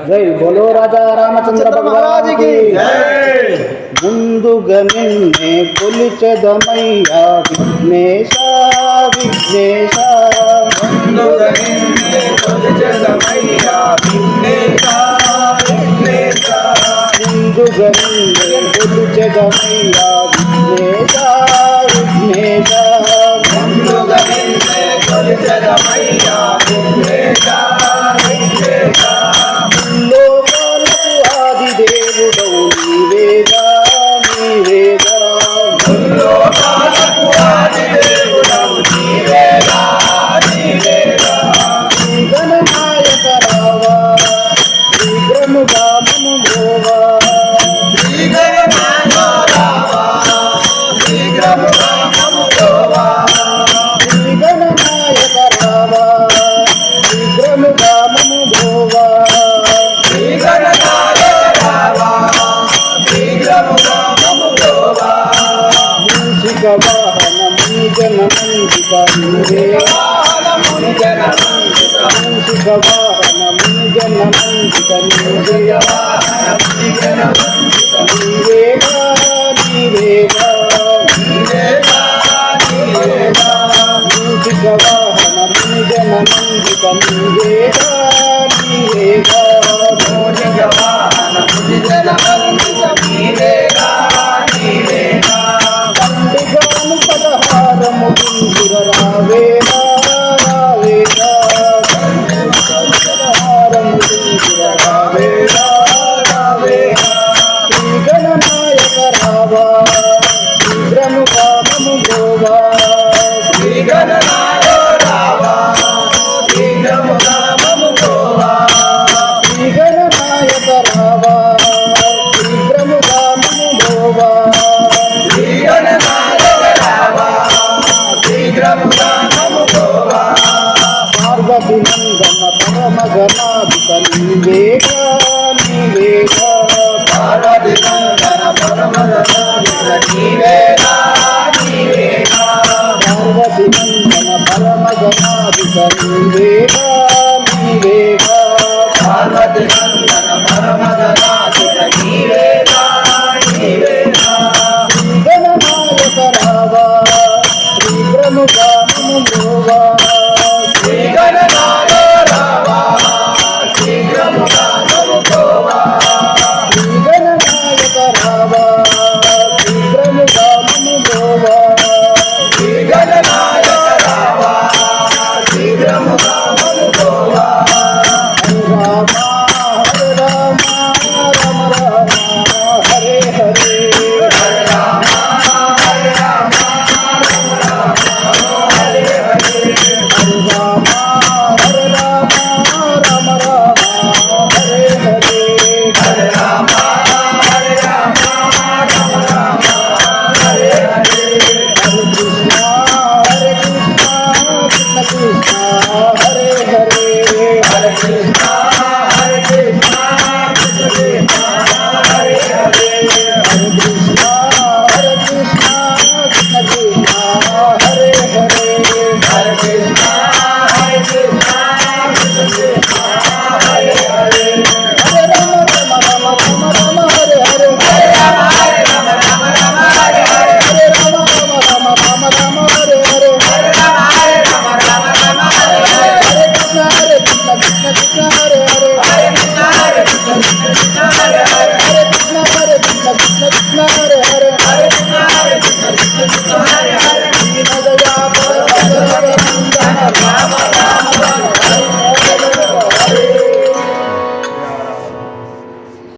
జై బోలో రాజా రామచంద్ర महाराज की ముందుగా నిన్నే కొలిచెదమయ్యా విఘ్నేశ విఘ్నేశ ముందుగా నిన్నే కొలిచెదమయ్యా విఘ్నేశ విఘ్నేశ ముందుగా నిన్నే కొలిచెదమయ్యా విఘ్నేశ విఘ్నేశ ముందుగా నిన్నే కొలిచెదమయ్యా విఘ్నేశ విఘ్నేశ లోకాలకు ఆది దేవుడవు నీవేగా నీవేగా లోకాలకు ఆది దేవుడవు నీవేగా నీవేగా గణనాయక రావా విగ్రహముగా మము భోవా శ్రీగణనాథ రావా శ్రీగ్రముగా మము బ్రోవా గణనాయక రావా విగ్రహముగా మము భోవా శ్రీగణనాథ రావా శ్రీగ్రముగా మము బ్రోవా మూషిక వాహన మునిజన మందిక నీవేగా మూషిక వాహన మునిజన మందిక నీవేగా నీవేగా నీవేగా మూషిక వాహన మునిజన మందిక నీవేగా నీవేగా పండిగాను పదహారము గుంజుర రావేగా రావేగా పదహారము గుంజుర రావేగా రావేగా శ్రీ గణనాయక రావా శీఘ్రముగా మము గోవా శ్రీ గణనాయక రావా శీఘ్రముగా మము గోవా పార్వతి నందన పరమ గణాధిక నీవేగా నీవేగా పార్వతి నందన పరమ నీవేగా నీవేగా పార్వతి నందన పరమ గణాధిక నీవేగా నీవేగా పార్వతి